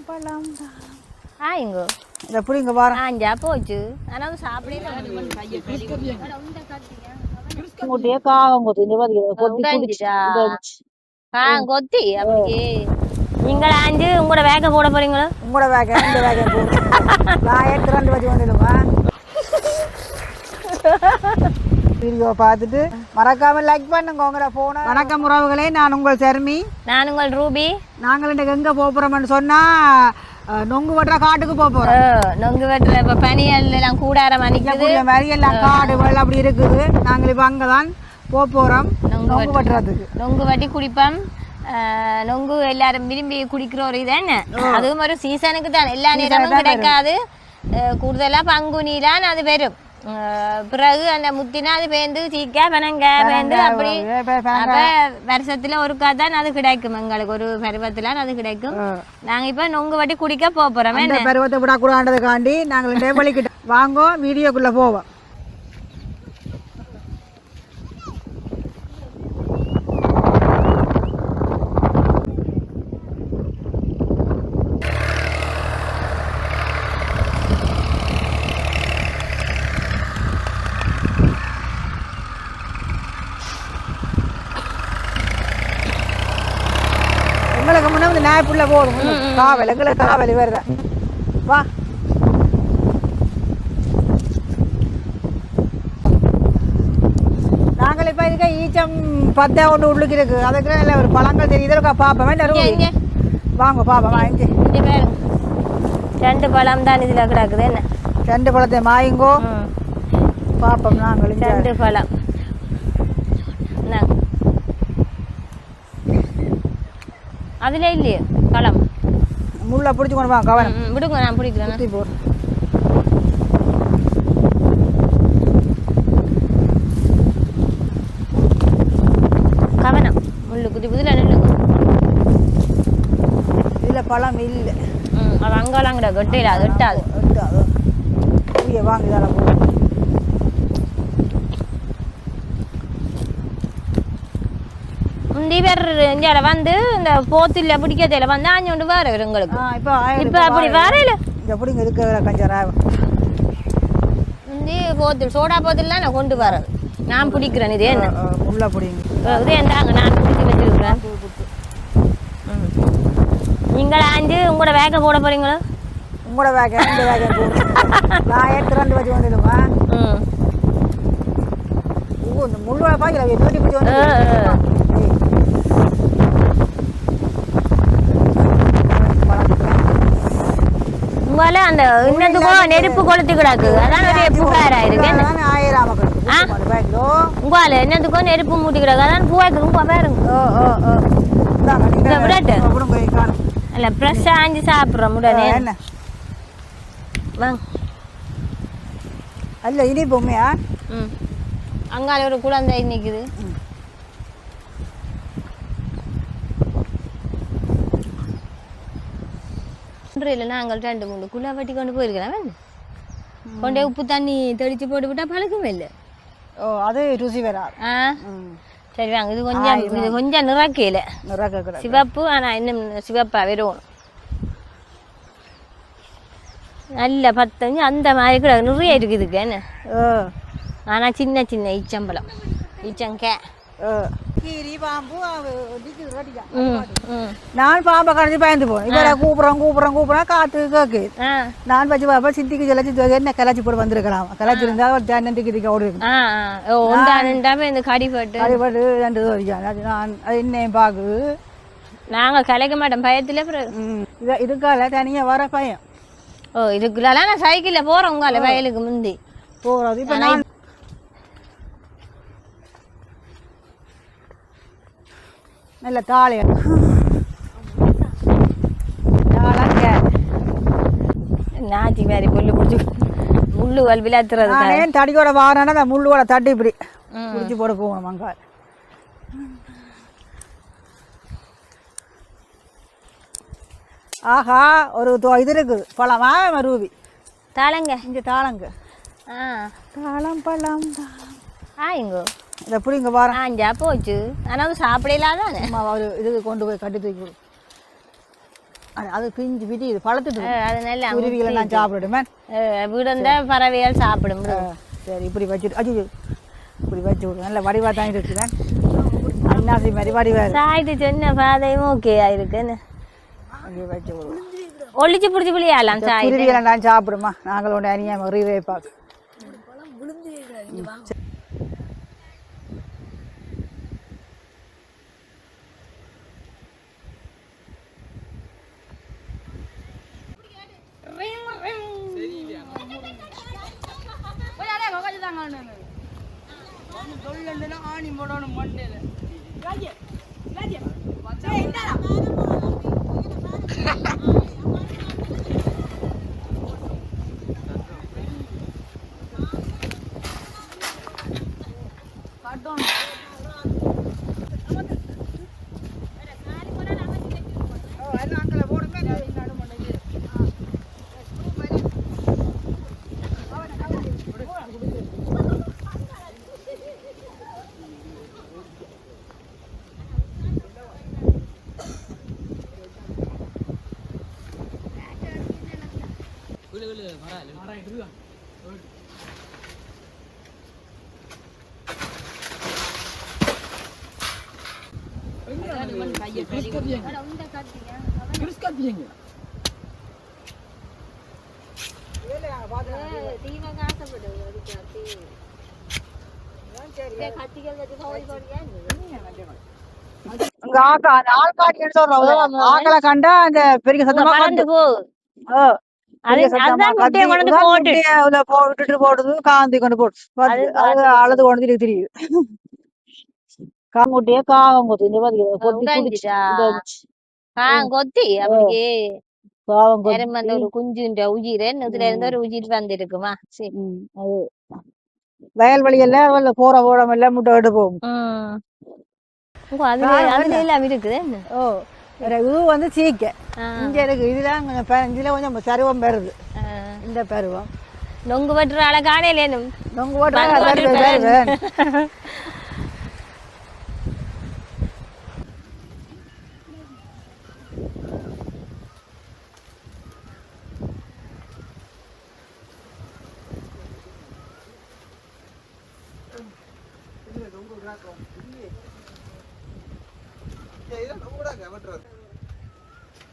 பழம் ஆயிங்கோ இதை பிடிங்க பாருங்க. ஆஞ்சா போச்சு ஆனால் சாப்பிடல முட்டையே காகம் கொத்து இந்த மாதிரி கொத்தி உடைஞ்சிட்டா உடைஞ்சி. கொத்தி அப்படியே நீங்கள் ஆஞ்சு உங்களோட வேக போட போறீங்களோ உங்களோட வேக இந்த வேக நான் எடுத்து 2 வச்சு வந்துடுமா. வீடியோ பார்த்துட்டு மறக்காம லைக் பண்ணுங்க உங்களோட போன. வணக்கம் உறவுகளே, நான் உங்கள் சர்மி. நான் உங்கள் ரூபி. நாங்கள் இன்றைக்கு எங்கே போக போகிறோம்னு சொன்னால் நொங்கு வெட்டுற காட்டுக்கு போக போகிறோம். நொங்கு வெட்டுற இப்போ பனியல் எல்லாம் கூடாரம் அணிக்குது மாதிரி எல்லாம் காடு வெள்ளம் அப்படி இருக்குது. நாங்கள் இப்போ அங்கே தான் போக போகிறோம் நொங்கு வெட்டுறதுக்கு. நொங்கு வெட்டி குடிப்போம். நொங்கு எல்லாரும் விரும்பி குடிக்கிற ஒரு இது என்ன, அதுவும் ஒரு சீசனுக்கு தான், எல்லா நேரமும் கிடைக்காது. கூடுதலாக பங்குனிலாம் அது வரும். பிறகு அந்த முத்தினா அது பேந்து சீக்கா பெனங்காய் பேந்து அப்படி அப்ப வருஷத்துல ஒருக்கா தான் அது கிடைக்கும். எங்களுக்கு ஒரு பருவத்துல அது கிடைக்கும். நாங்க இப்ப நொங்கு வட்டி குடிக்க போறோம். என்ன பருவத்தை விடக்கூடாதுக்காண்டி நாங்கள் வலிக்கிட்ட வாங்கோ வீடியோக்குள்ள போவோம். எங்களுக்கு முன்னே வந்து நாய்ப்புள்ள போடும் காவல், எங்களுக்கு காவல் வருதா வா. நாங்கள் இப்போ இருக்க ஈச்சம் 10 ஒன்று உள்ளுக்கு இருக்கு. அதுக்கு இல்லை ஒரு பழங்கள் தெரியுது பார்ப்போம். வாங்க பாப்பா வாங்கி 2 பழம் தான் இதுல கிடக்குது. என்ன 2 பழத்தை வாங்கிங்கோ பாப்போம். நாங்கள் 2 பழம் அதுல இல்லையே பழம். முள்ள பிடிச்சி கொண்டு வாங்க கவனம் விடுங்க, நான் பிடிக்கிறேன். போடு கவனம் முள்ளு குதி புதில நில்லுங்க. இதுல பழம் இல்லை. அது அங்காலாம் கிட்ட கட்டையில அது எட்டாது. வாங்க இதெல்லாம் போடு. முந்தி பேர் இந்தியாவில் வந்து இந்த போத்துல பிடிக்கிறதுல வந்து ஆஞ்சோண்டு வேற எங்களுக்கு இப்போ அப்படி வேறையில எப்படிங்க இருக்க கஞ்சரா முந்தி போத்தில் சோடா போத்தில்லாம் நான் கொண்டு வரேன். நான் பிடிக்கிறேன். இது என்ன உள்ள பிடிங்க இது என்னங்க நான் பிடிச்சி வச்சிருக்கிறேன். நீங்கள் ஆஞ்சு உங்களோட வேக போட போறீங்களோ உங்களோட வேக இந்த வேக நான் எடுத்து 2 வச்சு வந்துடுமா. இந்த முள்ளோட பாக்கல நோட்டி பிடிச்சி வந்து உங்களால அந்த இன்னத்துக்கும் நெருப்பு கொளுத்தி கிடக்கு. அதான் ஒரு புகாரா இருக்கு. உங்களால என்னத்துக்கும் நெருப்பு மூட்டி கிடக்கு. அதான் பூவாய்க்கு ரொம்ப பாருங்க. விடட்டு இல்ல ஃப்ரெஷ்ஷா ஆஞ்சி சாப்பிட்றோம் உடனே. வாங்க அல்ல இனி பொம்மையா. அங்கால ஒரு குழந்தை நிக்குது. இல்லை நாங்கள் 2-3 குள்ளா வட்டி கொண்டு போயிருக்கிறேன். கொண்டே உப்பு தண்ணி தெளிச்சு போட்டு விட்டா பழக்கமே இல்லை. அது ருசி வேற. சரி வாங்க. இது கொஞ்சம் நிறக்கையில சிவப்பு. ஆனா இன்னும் சிவப்பா வெறும் நல்ல 10 அந்த மாதிரி கூட நிறைய இருக்குதுக்கு என்ன. ஆனா சின்ன சின்ன ஈச்சம்பழம் ஈச்சங்க நான் பாம்பை கடைஞ்சி பயந்து போனேன். இவரை கூப்பிடுறேன் காத்து கேக்கு. நான் வச்சு பாப்பா சித்திக்கு சொல்லி என்ன கிளச்சி போட்டு வந்திருக்கலாம். கிளச்சிருந்தா திக்கு ஓடு கடிபட்டு 2 நான் என்னையும் பாக்கு. நாங்க கலைக்க மாட்டோம் பயத்துல. இதுக்கால தனியா வர பயம். இதுக்குள்ள நான் சைக்கிள்ல போறேன். உங்கால வயலுக்கு முந்தி போறது. இப்ப நான் நல்ல தாளைய நாச்சி மாதிரி புல்லு பிடிச்சி முள்ளுகள் விளையாத்துறது. ஏன் தடியோட வாரானா அந்த முள்ளுவோட தட்டி இப்படி பிடிச்சி போட போகணும். மங்கால் ஆஹா ஒரு இது இருக்குது பழமா ரூபி தாளங்க. இங்கே தாளங்க தாளம் பழம் ஆயிங்கோ இதை பிடிங்க பாரு. ஆஞ்சா போச்சு. ஆனால் சாப்பிடலாம் தானே. ஒரு இதுக்கு கொண்டு போய் கட்டி தூக்கி அது பிஞ்சு பிடிக்குது பழத்துட்டு அது நல்லா குருவிகளை நான் சாப்பிடுமே வீடுந்த பறவைகள் சாப்பிடும் சரி இப்படி வச்சுட்டு அஜி இப்படி வச்சு விடு நல்ல வடிவாக தான் இருக்குதான் அன்னாசி மாதிரி வடிவாக சாய்ட்டு சொன்ன பாதையும் ஓகே இருக்குன்னு அப்படி வச்சு விடுவோம் ஒளிச்சு பிடிச்சி பிள்ளையாலாம் சாய் குருவிகளை நான் சாப்பிடுமா நாங்கள் ஒன்று அணியாமல் ரீவே பார்க்க ஆணி போடணும் மண்டையில ஆக்களை கண்டா அந்த பெரிய சத்தமா போட்டுட்டு போடுது காந்தி கொண்டு போட்டு அது அழுது கொண்டு தெரியுது காங்குட்டியே காகம் கொத்து இந்த மாதிரி கொத்தி அப்படியே ஒரு குஞ்சுன்ற உயிர் இதுல இருந்து ஒரு உயிர் வந்திருக்குமா அது வயல்வெளி எல்லாம் போற ஓடம் எல்லாம் முட்டை விட்டு போகும் அதுல எல்லாம் இருக்குது ஓ இது வந்து சீக்க இங்க இருக்கு இதெல்லாம் கொஞ்சம் இதுல கொஞ்சம் பருவம் பெறுது இந்த பருவம் நொங்கு வெட்டுற ஆளை காணையிலேனும் நொங்கு வெட்டுற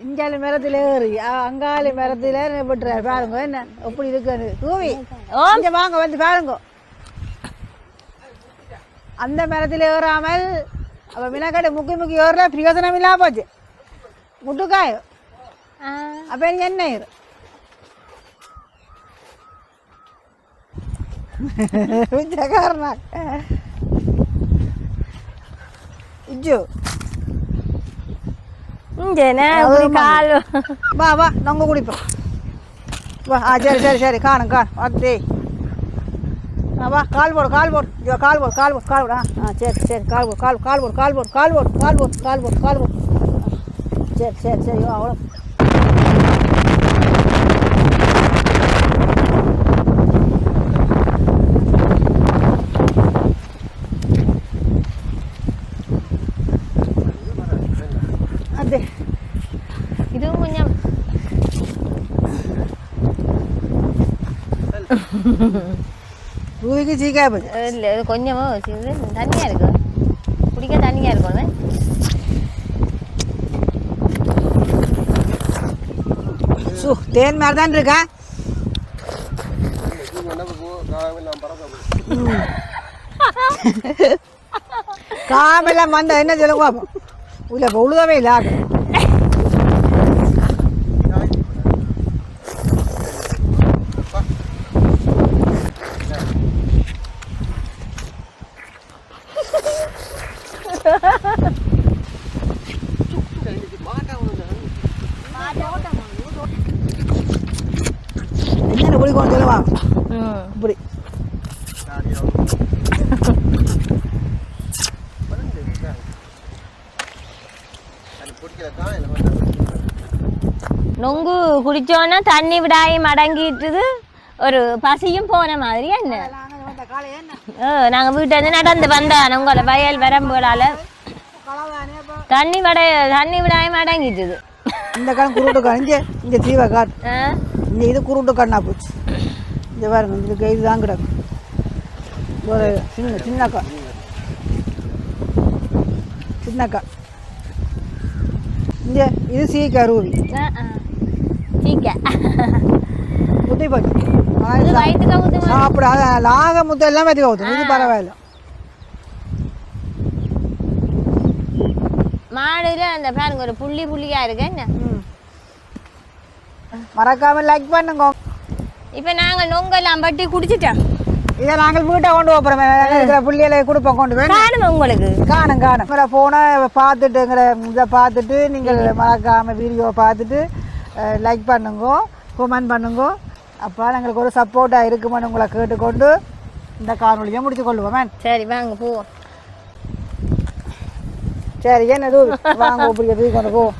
இங்காலி மரத்துல ஏறி அங்காலி மரத்துல விட்டுறாரு பாருங்க என்ன எப்படி இருக்கு தூவி வாங்க வந்து பாருங்க அந்த மரத்துல ஏறாமல் அவ மினக்கடை முக்கி முக்கி ஏறல பிரயோஜனம் இல்லாம போச்சு முட்டுக்காயம் அப்ப நீ என்ன காரணம் இஜ்ஜு வா வா நாங்க குடிப்போம் வா சரி சரி சரி காணும் அத்தே வா கால் போடு கால் போடு கால் போடு கால் போடு கால் போடு சரி சரி கால் போடு கால் போடு கால் போடு கால் போடு கால் போடு கால் போடு கால் போடு சரி சரி சரி வா அவ்வளோ இதுவும் கொஞ்சம் ரூவிக்கு சீக்கா இல்லை கொஞ்சமா தண்ணியா இருக்கு குடிக்க தண்ணியா இருக்கும் தேன் மாதிரி தான் இருக்கா காமெல்லாம் வந்தா என்ன சொல்லுங்க பாப்போம் உள்ள உழுதவே இல்லை என்ன குடி கொண்டு சொல்லுவா இப்படி நொங்கு குடிச்சோன்னா தண்ணி விடாயி மடங்கிட்டுது ஒரு பசியும் போன மாதிரி என்ன நாங்க வீட்டுல இருந்து நடந்து வந்தா உங்களோட வயல் வரம்புகளால தண்ணி விடாயி மடங்கிட்டுது இந்த கண் குருட்டு கண் இங்கே தீவை காட்டு ஆ? இங்கே இது குருட்டு கண்ணா போச்சு இங்கே பாருங்க இதுக்கு இதுதான் கிடக்கும் ஒரு சின்னக்கா இங்கே இது சீக்கா ரூபி ஆ, ஆ. சீக்கா. முத்தி போச்சு இது வயிற்றுக்கு ஊத்து சாப்பிட லாக முத்தை எல்லாம் மெத்தி ஊற்றும் இது பரவாயில்ல மாடுல அந்த பாருங்க ஒரு புள்ளி புள்ளியா இருக்கு என்ன. மறக்காம லைக் பண்ணுங்க. இப்ப நாங்க நொங்கெல்லாம் பட்டி குடிச்சிட்டோம். இதை நாங்கள் வீட்டை கொண்டு போகிறோம் இருக்கிற புள்ளிகளை கொடுப்போம் கொண்டு போய் காணும் உங்களுக்கு காணும் உங்களை ஃபோனை பார்த்துட்டுங்கிற இதை பார்த்துட்டு நீங்கள் மறக்காமல் வீடியோவை பார்த்துட்டு லைக் பண்ணுங்க கமெண்ட் பண்ணுங்க அப்போ எங்களுக்கு ஒரு சப்போர்ட்டாக இருக்குமென்னு உங்களை கேட்டுக்கொண்டு இந்த காணொலியை முடிச்சு கொள்ளுவோம். சரி வாங்க போவோம். சரி என்ன வாங்க இப்படி கொண்டு போவோம்.